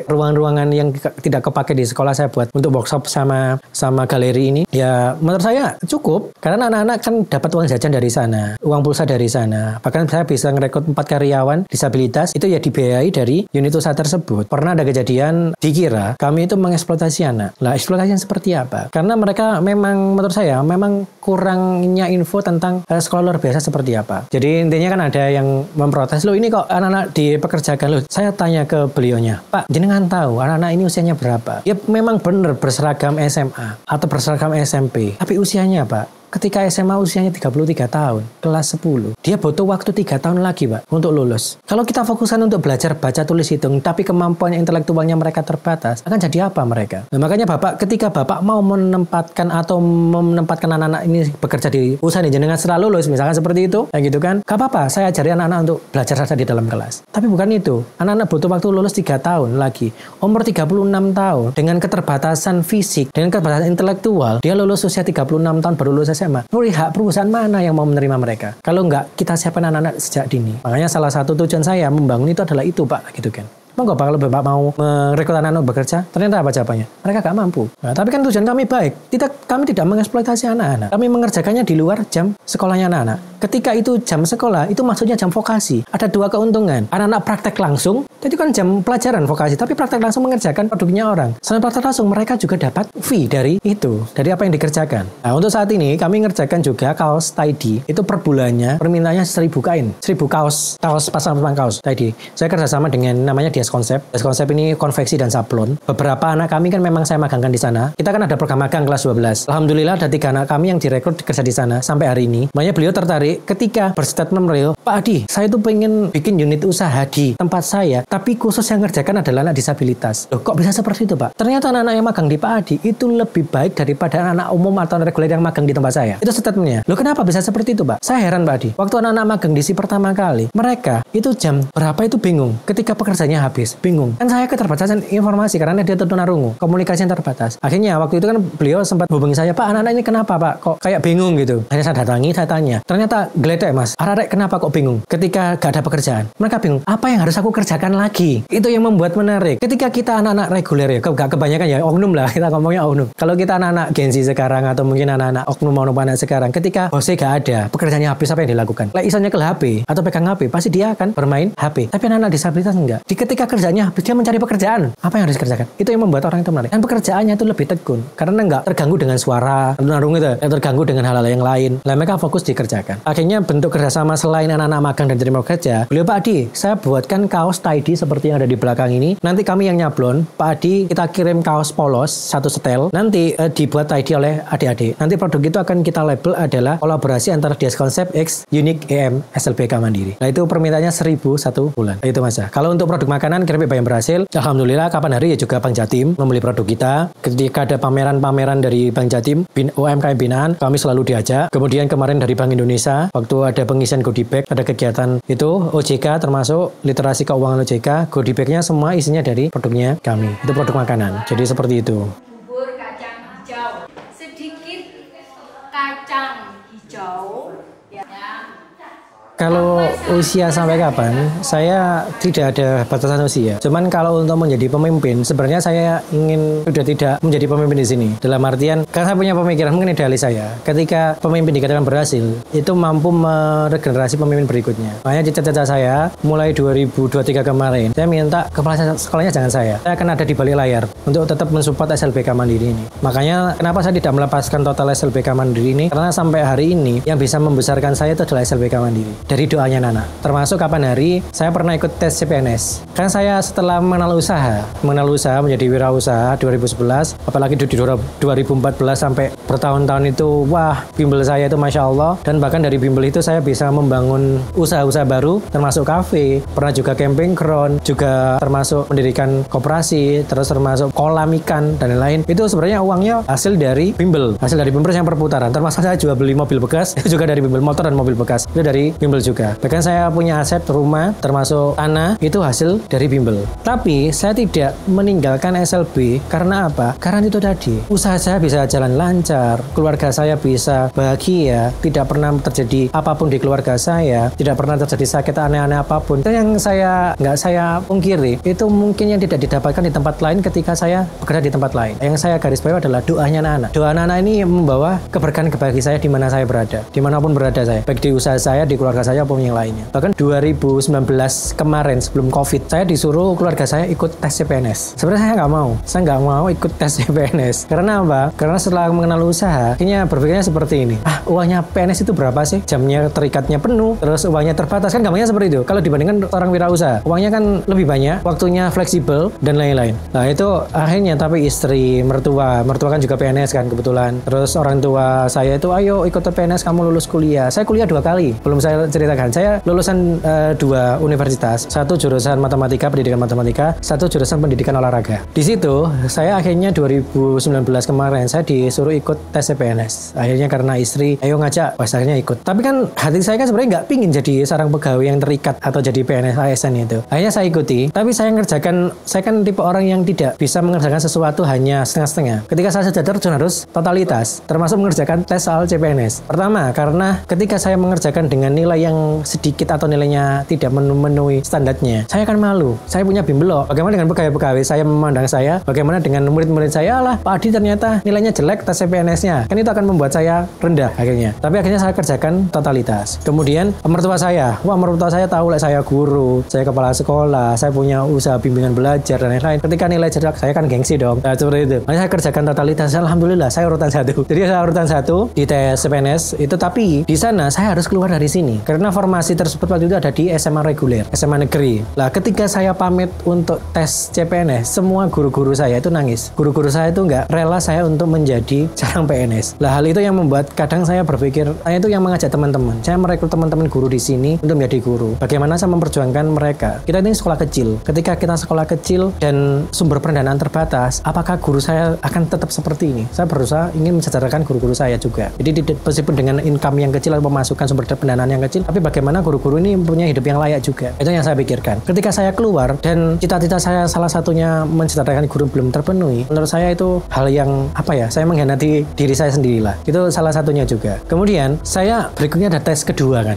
ruangan-ruangan yang tidak kepake di sekolah saya buat untuk workshop sama galeri ini. Ya menurut saya cukup karena anak-anak kan dapat uang jajan dari sana, uang pulsa dari sana. Bahkan saya bisa ngerekrut 4 karyawan disabilitas itu ya dibiayai dari unit usaha tersebut. Pernah ada kejadian dikira kami itu mengeksploitasi anak. Lah eksploitasi yang seperti apa? Karena mereka memang menurut saya memang kurangnya info tentang sekolah luar biasa seperti apa. Jadi intinya kan ada yang memprotes, loh ini kok anak-anak dipekerjakan. Loh saya tanya ke beliaunya, Pak jenengan tahu anak-anak ini usianya berapa? Ya memang benar berseragam SMA atau berseragam SMP, tapi usianya Pak ketika SMA usianya 33 tahun, kelas 10. Dia butuh waktu 3 tahun lagi, Pak, untuk lulus. Kalau kita fokuskan untuk belajar baca, tulis, hitung, tapi kemampuan intelektualnya mereka terbatas, akan jadi apa mereka? Nah, makanya Bapak, ketika Bapak mau menempatkan anak-anak ini bekerja di usaha nih, jenengan setelah lulus, misalkan seperti itu, kayak gitu kan, gak apa-apa, saya ajari anak-anak untuk belajar saja di dalam kelas. Tapi bukan itu. Anak-anak butuh waktu lulus 3 tahun lagi. Umur 36 tahun, dengan keterbatasan fisik, dengan keterbatasan intelektual, dia lulus usia 36 tahun baru lulus SMA. Pihak perusahaan mana yang mau menerima mereka? Kalau nggak kita siapkan anak-anak sejak dini. Makanya salah satu tujuan saya membangun itu adalah itu, Pak, gitu kan. Monggo Pak, kalau Bapak mau merekrut anak-anak bekerja, ternyata apa jawabannya? Mereka gak mampu. Nah, tapi kan tujuan kami baik. Kami tidak mengeksploitasi anak-anak. Kami mengerjakannya di luar jam sekolahnya anak-anak. Ketika itu jam sekolah, itu maksudnya jam vokasi. Ada 2 keuntungan. Anak-anak praktek langsung, itu kan jam pelajaran vokasi, tapi praktek langsung mengerjakan produknya orang. Selain praktek langsung, mereka juga dapat fee dari itu, dari apa yang dikerjakan. Nah, untuk saat ini, kami mengerjakan juga kaos tie-dye. Itu per bulannya, permintaannya 1000 kain. 1000 kaos pasang-pasang kaos tie-dye. Saya kerjasama dengan namanya Dias Konsep. Dias Konsep ini konveksi dan sablon. Beberapa anak kami kan memang saya magangkan di sana. Kita kan ada program magang kelas 12. Alhamdulillah ada 3 anak kami yang direkrut kerja di sana sampai hari ini. Makanya beliau tertarik ketika berstatement real, Pak Adi, saya tuh pengen bikin unit usaha di tempat saya, tapi khusus yang ngerjakan adalah anak disabilitas. Loh, kok bisa seperti itu, Pak? Ternyata anak-anak yang magang di Pak Adi itu lebih baik daripada anak umum atau reguler yang magang di tempat saya. Itu statementnya. Loh, kenapa bisa seperti itu, Pak? Saya heran, Pak Adi. Waktu anak-anak magang di si pertama kali, mereka itu jam berapa itu bingung. Ketika pekerjaannya habis, bingung. Kan saya keterbatasan informasi karena dia tunarungu, komunikasi yang terbatas. Akhirnya waktu itu kan beliau sempat hubungi saya, Pak, anak-anak ini kenapa, Pak? Kok kayak bingung gitu. Akhirnya saya datangi, saya tanya. Ternyata geledek, Mas. Arek kenapa kok bingung? Ketika gak ada pekerjaan. Mereka bingung, apa yang harus aku kerjakan lagi? Itu yang membuat menarik. Ketika kita anak-anak reguler ya, gak kebanyakan ya, oknum lah, kita ngomongnya oknum. Kalau kita anak-anak Gen Z sekarang atau mungkin anak-anak oknum anak sekarang, ketika bosnya gak ada, pekerjaannya habis, apa yang dilakukan? Isonya ke HP atau pegang HP, pasti dia akan bermain HP. Tapi anak-anak disabilitas enggak. Ketika kerjanya habis, dia mencari pekerjaan. Apa yang harus dikerjakan? Itu yang membuat orang itu menarik. Dan pekerjaannya itu lebih tekun karena enggak terganggu dengan suara tunarungu itu, terganggu dengan hal-hal yang lain. Lah mereka fokus dikerjakan. Akhirnya bentuk kerjasama selain anak-anak magang dan terima kerja, beliau, Pak Adi, saya buatkan kaos tie-dye seperti yang ada di belakang ini. Nanti kami yang nyablon, Pak Adi, kita kirim kaos polos 1 setel. Nanti dibuat tie-dye oleh adik-adik. Nanti produk itu akan kita label adalah kolaborasi antara Dias Konsep X Unique EM SLBK Mandiri. Nah itu permintaannya 1.000 1 bulan. Nah, itu Mas. Kalau untuk produk makanan keripik bayam berhasil. Alhamdulillah kapan hari ya juga Bank Jatim membeli produk kita. Ketika ada pameran-pameran dari Bank Jatim, UMKM binaan, kami selalu diajak. Kemudian kemarin dari Bank Indonesia, waktu ada pengisian goodie bag, ada kegiatan itu OJK termasuk literasi keuangan OJK, goodie bagnya semua isinya dari produknya kami. Itu produk makanan. Jadi seperti itu. Bubur kacang hijau, sedikit kacang hijau, ya. Kalau usia sampai kapan, saya tidak ada batasan usia. Cuman kalau untuk menjadi pemimpin, sebenarnya saya ingin sudah tidak menjadi pemimpin di sini. Dalam artian, karena saya punya pemikiran, mungkin idealis saya. Ketika pemimpin dikatakan berhasil, itu mampu meregenerasi pemimpin berikutnya. Makanya cita-cita saya, mulai 2023 kemarin, saya minta kepala sekolahnya jangan saya. Saya akan ada di balik layar untuk tetap mensupport SLBK Mandiri ini. Makanya kenapa saya tidak melepaskan total SLBK Mandiri ini? Karena sampai hari ini, yang bisa membesarkan saya itu adalah SLBK Mandiri. Dari doanya Nana. Termasuk kapan hari saya pernah ikut tes CPNS. Kan saya setelah mengenal usaha menjadi wirausaha 2011, apalagi di 2014 sampai bertahun-tahun itu, wah, bimbel saya itu Masya Allah. Dan bahkan dari bimbel itu saya bisa membangun usaha-usaha baru, termasuk kafe, pernah juga camping ground, juga termasuk mendirikan koperasi, terus termasuk kolam ikan, dan lain-lain. Itu sebenarnya uangnya hasil dari bimbel yang perputaran. Termasuk saya juga beli mobil bekas, itu juga dari bimbel, motor dan mobil bekas. Itu dari bimbel bimbel juga. Bahkan saya punya aset rumah termasuk tanah itu hasil dari bimbel. Tapi saya tidak meninggalkan SLB karena apa? Karena itu tadi, usaha saya bisa jalan lancar, keluarga saya bisa bahagia, tidak pernah terjadi apapun di keluarga saya, tidak pernah terjadi sakit aneh-aneh apapun. Itu yang nggak saya pungkiri, itu mungkin yang tidak didapatkan di tempat lain ketika saya bekerja di tempat lain. Yang saya garis bawahi adalah doanya anak-anak. Doa anak-anak ini membawa keberkahan bagi saya di mana saya berada, dimanapun berada saya, baik di usaha saya, di keluarga saya, maupun yang lainnya. Bahkan 2019 kemarin sebelum COVID, saya disuruh keluarga saya ikut tes CPNS. Sebenarnya saya nggak mau ikut tes CPNS. Karena apa? Karena setelah mengenal usaha, akhirnya berpikirnya seperti ini. Uangnya PNS itu berapa sih? Jamnya terikatnya penuh, terus uangnya terbatas, kan gampangnya seperti itu. Kalau dibandingkan orang wirausaha, uangnya kan lebih banyak, waktunya fleksibel dan lain-lain. Nah itu akhirnya, tapi istri, mertua kan juga PNS kan kebetulan. Terus orang tua saya itu, ayo ikut PNS, kamu lulus kuliah. Saya kuliah 2 kali, belum saya ceritakan. Saya lulusan 2 universitas, satu jurusan matematika, pendidikan matematika, satu jurusan pendidikan olahraga. Di situ saya akhirnya 2019 kemarin saya disuruh ikut tes CPNS. Akhirnya karena istri, ayo ngajak, pas akhirnya ikut. Tapi kan hati saya kan sebenarnya nggak pingin jadi seorang pegawai yang terikat atau jadi PNS ASN itu. Akhirnya saya ikuti, tapi saya kan tipe orang yang tidak bisa mengerjakan sesuatu hanya setengah-setengah. Ketika saya sudah terjun harus totalitas, termasuk mengerjakan tes soal CPNS. Pertama, karena ketika saya mengerjakan dengan nilai yang sedikit atau nilainya tidak memenuhi standarnya, saya akan malu. Saya punya bimbel loh. Bagaimana dengan pegawai-pegawai saya memandang saya? Bagaimana dengan murid-murid saya? Lah, Pak Adi ternyata nilainya jelek tes CPNS-nya. Kan itu akan membuat saya rendah akhirnya. Tapi akhirnya saya kerjakan totalitas. Kemudian mertua saya tahu lah saya guru, saya kepala sekolah, saya punya usaha bimbingan belajar dan lain-lain. Ketika nilai jelek, saya kan gengsi dong. Nah, seperti itu. Makanya saya kerjakan totalitas. Alhamdulillah, saya urutan 1. Jadi saya urutan 1 di tes CPNS itu, tapi di sana saya harus keluar dari sini karena formasi tersebut waktu itu ada di SMA reguler, SMA negeri. Lah, ketika saya pamit untuk tes CPNS, semua guru-guru saya itu nangis. Guru-guru saya itu nggak rela saya untuk menjadi seorang PNS. Lah, hal itu yang membuat kadang saya berpikir, saya itu yang mengajak teman-teman. Saya merekrut teman-teman guru di sini untuk menjadi guru. Bagaimana saya memperjuangkan mereka? Kita ini sekolah kecil. Ketika kita sekolah kecil dan sumber pendanaan terbatas, apakah guru saya akan tetap seperti ini? Saya berusaha ingin mensejahterakan guru-guru saya juga. Jadi meskipun dengan income yang kecil atau pemasukan sumber pendanaan yang kecil, tapi bagaimana guru-guru ini punya hidup yang layak juga. Itu yang saya pikirkan. Ketika saya keluar dan cita-cita saya salah satunya mensejahterakan guru belum terpenuhi, menurut saya itu hal yang saya mengkhianati diri saya sendirilah. Itu salah satunya juga. Kemudian saya berikutnya ada tes kedua kan.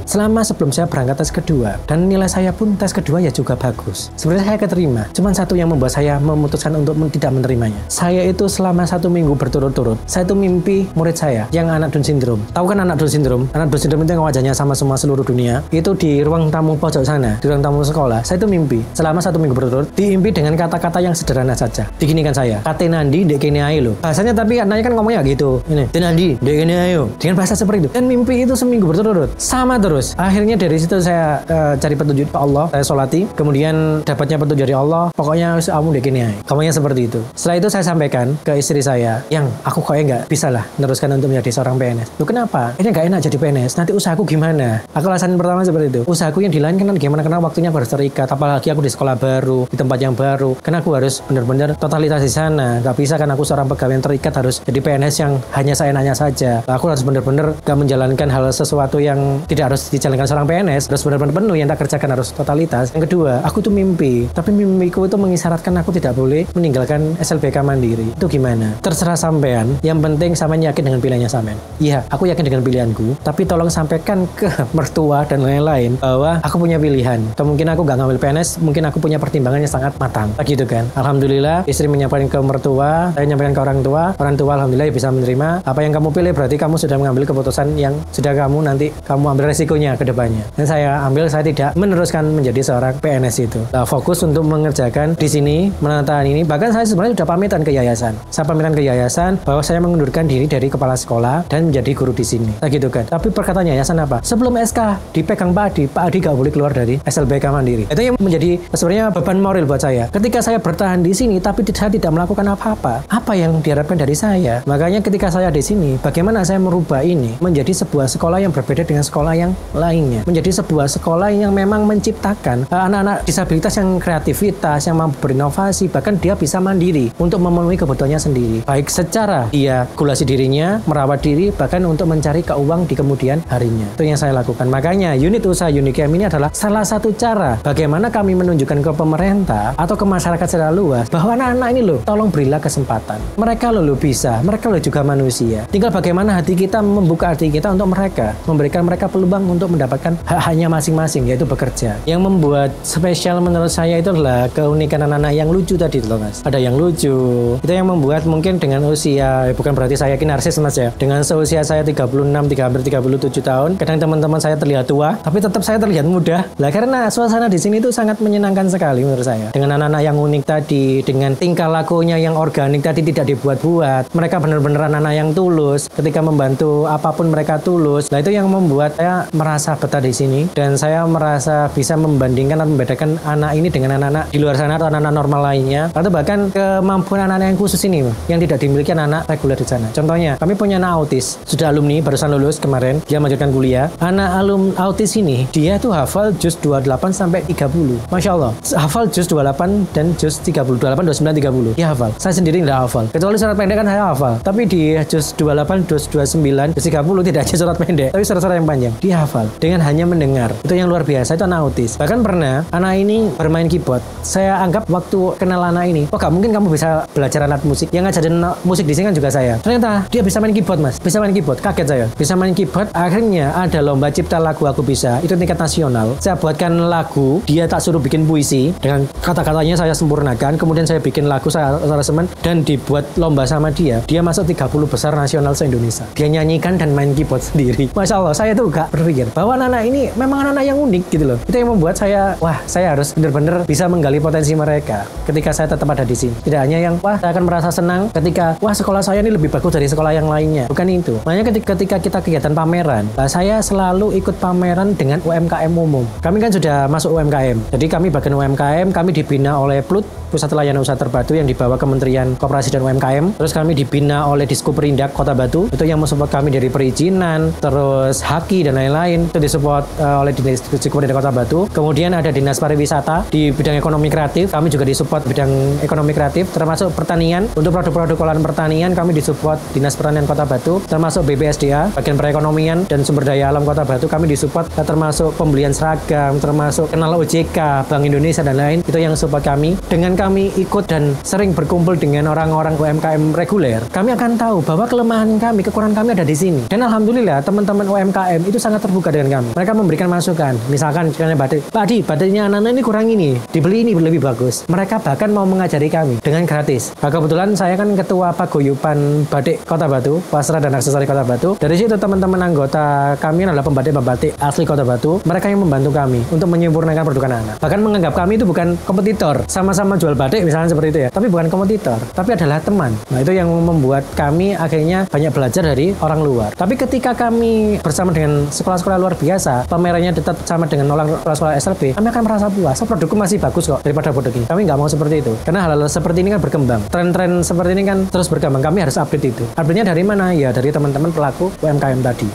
Sebelum saya berangkat tes kedua, dan nilai saya pun tes kedua ya juga bagus. Sebenarnya saya keterima. Cuman satu yang membuat saya memutuskan untuk tidak menerimanya. Saya itu selama 1 minggu berturut-turut, saya itu mimpi murid saya yang anak Down syndrome. Tahu kan anak Down syndrome? Anak Down syndrome itu yang wajahnya sama semua seluruh dunia. Itu di ruang tamu pojok sana, di ruang tamu sekolah. Saya itu mimpi selama 1 minggu berturut-turut, diimpi dengan kata-kata yang sederhana saja. Diginikan saya, kate nandi dek kene ae lho. Bahasanya tapi anaknya kan ngomongnya gitu. Ini, kate nandi dek kene ae yo. Dengan bahasa seperti itu. Dan mimpi itu seminggu berturut-turut. Sama terus. Akhirnya dari situ saya cari petunjuk ke Allah, saya sholati, kemudian dapatnya petunjuk dari Allah. Pokoknya kamu dek kene ae. Ngomongnya seperti itu. Setelah itu saya sampaikan ke istri saya, yang aku kayaknya nggak bisa lah meneruskan untuk menjadi seorang PNS. Loh kenapa? Ini nggak enak jadi PNS. Nanti usahaku gimana? Aku alasan pertama seperti itu. Usahaku yang di lain kan gimana? Karena waktunya harus terikat. Apalagi aku di sekolah baru, di tempat yang baru. Karena aku harus benar-benar totalitas di sana. Gak bisa kan aku seorang pegawai yang terikat harus jadi PNS yang hanya seenaknya saja. Aku harus benar-benar gak menjalankan hal sesuatu yang tidak harus dijalankan seorang PNS. Harus benar-benar penuh yang tak kerjakan harus totalitas. Yang kedua, aku tuh mimpi. Tapi mimpiku itu mengisyaratkan aku tidak boleh meninggalkan SLBK Mandiri. Itu gimana? Terserah sampean. Yang penting sampean yakin dengan pilihannya sampean. Iya, aku yakin dengan pilihanku. Tapi tolong sampaikan ke mertua dan lain-lain bahwa aku punya pilihan. Kemungkinan aku gak ngambil PNS, mungkin aku punya pertimbangan yang sangat matang. Begitu kan. Alhamdulillah, istri menyampaikan ke mertua, saya menyampaikan ke orang tua alhamdulillah bisa menerima. Apa yang kamu pilih berarti kamu sudah mengambil keputusan yang sudah kamu ambil resikonya ke depannya. Dan saya tidak meneruskan menjadi seorang PNS itu. Nah, fokus untuk mengerjakan di sini, menandatangani ini. Bahkan saya sebenarnya sudah pamitan ke yayasan. Saya pamitan ke yayasan bahwa saya mengundurkan diri dari kepala sekolah dan menjadi guru di sini. Nah, gitu kan. Tapi perkataan yayasan apa? Sebelum SK dipegang Pak Adi gak boleh keluar dari SLBK Mandiri. Itu yang menjadi sebenarnya beban moral buat saya. Ketika saya bertahan di sini tapi saya tidak melakukan apa-apa, apa yang diharapkan dari saya? Makanya ketika saya di sini, bagaimana saya merubah ini menjadi sebuah sekolah yang berbeda dengan sekolah yang lainnya, menjadi sebuah sekolah yang memang menciptakan anak-anak disabilitas yang kreativitas, yang mampu berinovasi, bahkan dia bisa mandiri untuk memenuhi kebutuhannya sendiri, baik secara dia regulasi dirinya, merawat diri, bahkan untuk mencari keuangan di kemudian harinya. Itu yang saya lakukan. makanya unit usaha UNIKM ini adalah salah satu cara bagaimana kami menunjukkan ke pemerintah atau ke masyarakat secara luas bahwa anak-anak ini loh, tolong berilah kesempatan. Mereka loh bisa, mereka loh juga manusia. Tinggal bagaimana hati kita membuka hati kita untuk mereka, memberikan mereka peluang untuk mendapatkan hak-haknya masing-masing, yaitu bekerja. Yang membuat spesial menurut saya itu adalah keunikan anak-anak yang lucu tadi loh Mas. Ada yang lucu. Itu yang membuat mungkin dengan usia, bukan berarti saya yakin narsis Mas ya. Dengan seusia saya 36, hampir 37 tahun, kadang teman-teman saya terlihat tua, tapi tetap saya terlihat muda. Lah karena suasana di sini itu sangat menyenangkan sekali menurut saya. Dengan anak-anak yang unik tadi, dengan tingkah lakunya yang organik tadi, tidak dibuat-buat. Mereka benar-benar anak-anak yang tulus. Ketika membantu apapun mereka tulus. Nah itu yang membuat saya merasa betah di sini, dan saya merasa bisa membandingkan atau membedakan anak ini dengan anak-anak di luar sana atau anak-anak normal lainnya, atau bahkan kemampuan anak-anak yang khusus ini yang tidak dimiliki anak-anak reguler di sana. Contohnya, kami punya anak autis, sudah alumni, barusan lulus kemarin, dia melanjutkan kuliah. Anak autis ini, dia tuh hafal juz 28 sampai 30. Masya Allah, hafal juz 28 dan juz 30, 28, 29, 30. Dia hafal. Saya sendiri tidak hafal. Kecuali surat pendek kan saya hafal. Tapi di juz 28, juz 29, juz 30 tidak ada surat pendek, tapi surat-surat yang panjang. Dia hafal dengan hanya mendengar. Itu yang luar biasa, itu anak autis. Bahkan pernah anak ini bermain keyboard. Saya anggap waktu kenal anak ini, oh gak mungkin kamu bisa belajar alat musik. Yang ngajarin musik di sini kan juga saya. Ternyata dia bisa main keyboard Mas. Bisa main keyboard. Kaget saya. Bisa main keyboard. Akhirnya ada lomba cipta lagu Aku Bisa. Itu tingkat nasional. Saya buatkan lagu. Dia tak suruh bikin puisi. Dengan kata-katanya saya sempurnakan. Kemudian saya bikin lagu, saya aransemen, dan dibuat lomba sama dia. Dia masuk 30 besar nasional se-Indonesia. Dia nyanyikan dan main keyboard sendiri. Masya Allah, saya tuh gak berpikir bahwa anak-anak ini memang anak-anak yang unik gitu loh. Itu yang membuat saya, wah saya harus benar-benar bisa menggali potensi mereka ketika saya tetap ada di sini. Tidak hanya yang, wah saya akan merasa senang ketika, wah sekolah saya ini lebih bagus dari sekolah yang lainnya. Bukan itu. Makanya ketika kita kegiatan pameran, saya selalu ikut pameran dengan UMKM umum. Kami kan sudah masuk UMKM. Jadi kami bagian UMKM, kami dibina oleh PLUT, Pusat Layanan Usaha Terpadu, yang dibawa Kementerian Koperasi dan UMKM. Terus kami dibina oleh Diskuperindak Kota Batu, itu yang mensupport kami dari perizinan, terus haki dan lain-lain, itu disupport oleh Diskuperindak Kota Batu. Kemudian ada Dinas Pariwisata di bidang ekonomi kreatif, kami juga disupport bidang ekonomi kreatif, termasuk pertanian. Untuk produk-produk olahan pertanian kami disupport Dinas Pertanian Kota Batu, termasuk BPSDA, bagian perekonomian dan sumber daya alam Kota Batu kami disupport, termasuk pembelian seragam, termasuk kenal OJK, Bank Indonesia dan lain, itu yang support kami. Dengan kami ikut dan sering berkumpul dengan orang-orang UMKM reguler, kami akan tahu bahwa kelemahan kami, kekurangan kami ada di sini. Dan alhamdulillah teman-teman UMKM itu sangat terbuka dengan kami. Mereka memberikan masukan. Misalkan batik, Pak Adi, batiknya anak-anak ini kurang ini, dibeli ini lebih bagus. Mereka bahkan mau mengajari kami dengan gratis. Nah, kebetulan saya kan ketua paguyuban batik Kota Batu, Wasra dan Aksesori Kota Batu. Dari situ teman-teman anggota kami adalah pembatik-pembatik asli Kota Batu. Mereka yang membantu kami untuk menyempurnakan produk anak-anak. Bahkan menganggap kami itu bukan kompetitor, sama-sama jual batik misalnya seperti itu ya, tapi bukan kompetitor, tapi adalah teman. Nah itu yang membuat kami akhirnya banyak belajar dari orang luar. Tapi ketika kami bersama dengan sekolah-sekolah luar biasa, pamerannya tetap sama dengan sekolah-sekolah SLB, kami akan merasa puas. So, produkku masih bagus kok daripada produk ini. Kami nggak mau seperti itu, karena hal-hal seperti ini kan berkembang. Tren-tren seperti ini kan terus berkembang. Kami harus update itu. Update-nya dari mana? Ya dari teman-teman pelaku UMKM tadi.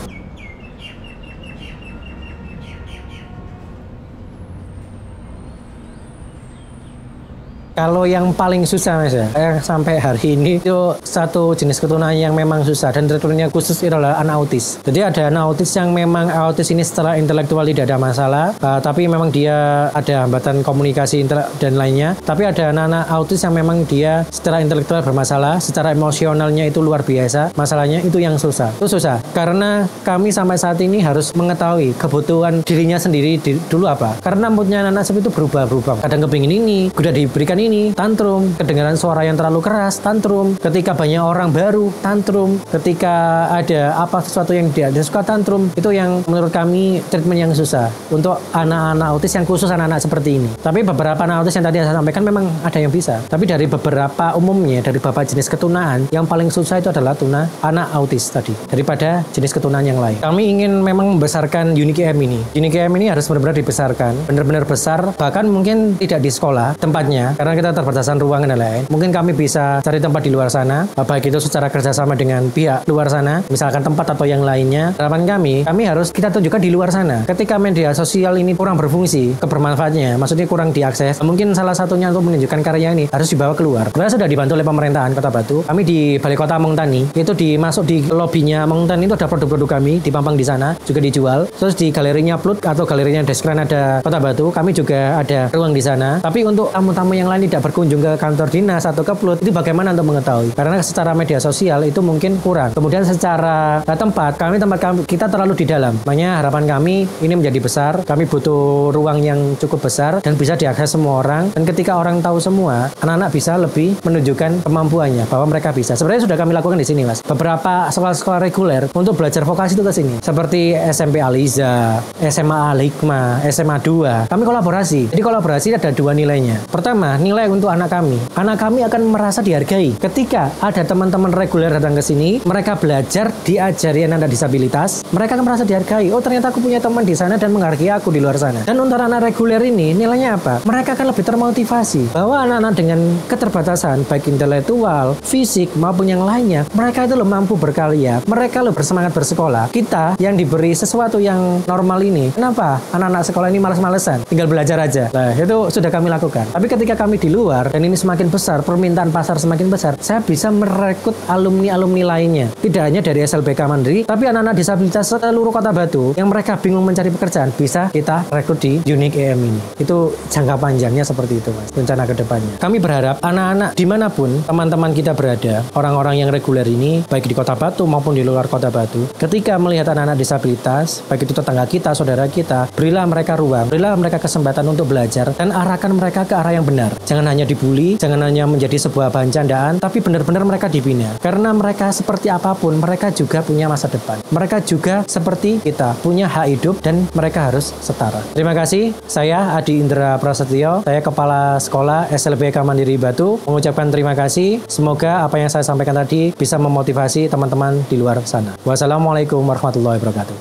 Kalau yang paling susah Mas ya, sampai hari ini itu satu jenis keturunan yang memang susah, dan keturunannya khusus adalah anak autis. Jadi ada anak autis yang memang autis ini secara intelektual tidak ada masalah, tapi memang dia ada hambatan komunikasi dan lainnya. Tapi ada anak-anak autis yang memang dia secara intelektual bermasalah, secara emosionalnya itu luar biasa. Masalahnya itu yang susah. Itu susah karena kami sampai saat ini harus mengetahui kebutuhan dirinya sendiri dulu apa. Karena moodnya anak-anak seperti itu berubah-berubah. Kadang kepingin ini, udah diberikan ini, tantrum. Kedengaran suara yang terlalu keras, tantrum. Ketika banyak orang baru, tantrum. Ketika ada apa sesuatu yang dia suka, tantrum. Itu yang menurut kami treatment yang susah untuk anak-anak autis yang khusus anak-anak seperti ini. Tapi beberapa anak autis yang tadi saya sampaikan memang ada yang bisa. Tapi dari beberapa umumnya, dari beberapa jenis ketunaan, yang paling susah itu adalah tuna anak autis tadi, daripada jenis ketunaan yang lain. Kami ingin memang membesarkan UNIKM ini. UNIKM ini harus benar-benar dibesarkan, benar-benar besar, bahkan mungkin tidak di sekolah tempatnya, karena kita terbatasan ruang dan lain-lain, mungkin kami bisa cari tempat di luar sana, baik itu secara kerjasama dengan pihak luar sana, misalkan tempat atau yang lainnya. Harapan kami harus kita tunjukkan di luar sana. Ketika media sosial ini kurang berfungsi, kebermanfaatnya, maksudnya kurang diakses, mungkin salah satunya untuk menunjukkan karya ini harus dibawa keluar. Sebenarnya sudah dibantu oleh pemerintahan Kota Batu. Kami di Balai Kota Mongtani, itu masuk di lobinya Mongtani itu ada produk-produk kami dipampang di sana, juga dijual. Terus di galerinya Plut atau galerinya Deskranada Kota Batu, kami juga ada ruang di sana. Tapi untuk tamu-tamu yang lain tidak berkunjung ke kantor dinas atau ke Plut, itu bagaimana untuk mengetahui? Karena secara media sosial itu mungkin kurang. Kemudian secara tempat kami kita terlalu di dalam. Makanya harapan kami ini menjadi besar. Kami butuh ruang yang cukup besar dan bisa diakses semua orang. Dan ketika orang tahu semua, anak-anak bisa lebih menunjukkan kemampuannya bahwa mereka bisa. Sebenarnya sudah kami lakukan di sini, Mas. Beberapa sekolah-sekolah reguler untuk belajar vokasi itu ke sini. Seperti SMP Aliza, SMA Al-Hikmah, SMA 2. Kami kolaborasi. Jadi kolaborasi ada dua nilainya. Pertama, nilai untuk anak kami. Anak kami akan merasa dihargai. Ketika ada teman-teman reguler datang ke sini, mereka belajar, diajari anak disabilitas, mereka akan merasa dihargai. Oh, ternyata aku punya teman di sana dan menghargai aku di luar sana. Dan untuk anak reguler ini, nilainya apa? Mereka akan lebih termotivasi bahwa anak-anak dengan keterbatasan, baik intelektual, fisik, maupun yang lainnya, mereka itu mampu berkarya, mereka bersemangat bersekolah. Kita yang diberi sesuatu yang normal ini, kenapa anak-anak sekolah ini malas-malesan? Tinggal belajar aja. Nah, itu sudah kami lakukan. Tapi ketika kami di luar, dan ini semakin besar, permintaan pasar semakin besar, saya bisa merekrut alumni-alumni lainnya. Tidak hanya dari SLBK Mandiri, tapi anak-anak disabilitas seluruh Kota Batu yang mereka bingung mencari pekerjaan, bisa kita rekrut di Unique EM ini. Itu jangka panjangnya seperti itu, Mas. Rencana ke depannya. Kami berharap anak-anak dimanapun teman-teman kita berada, orang-orang yang reguler ini, baik di Kota Batu maupun di luar Kota Batu, ketika melihat anak-anak disabilitas, baik itu tetangga kita, saudara kita, berilah mereka ruang, berilah mereka kesempatan untuk belajar, dan arahkan mereka ke arah yang benar. Jangan hanya dibully, jangan hanya menjadi sebuah bahan candaan, tapi benar-benar mereka dibina. Karena mereka seperti apapun, mereka juga punya masa depan. Mereka juga seperti kita, punya hak hidup, dan mereka harus setara. Terima kasih, saya Adi Indra Prasetyo, saya Kepala Sekolah SLBK Mandiri Batu, mengucapkan terima kasih. Semoga apa yang saya sampaikan tadi bisa memotivasi teman-teman di luar sana. Wassalamualaikum warahmatullahi wabarakatuh.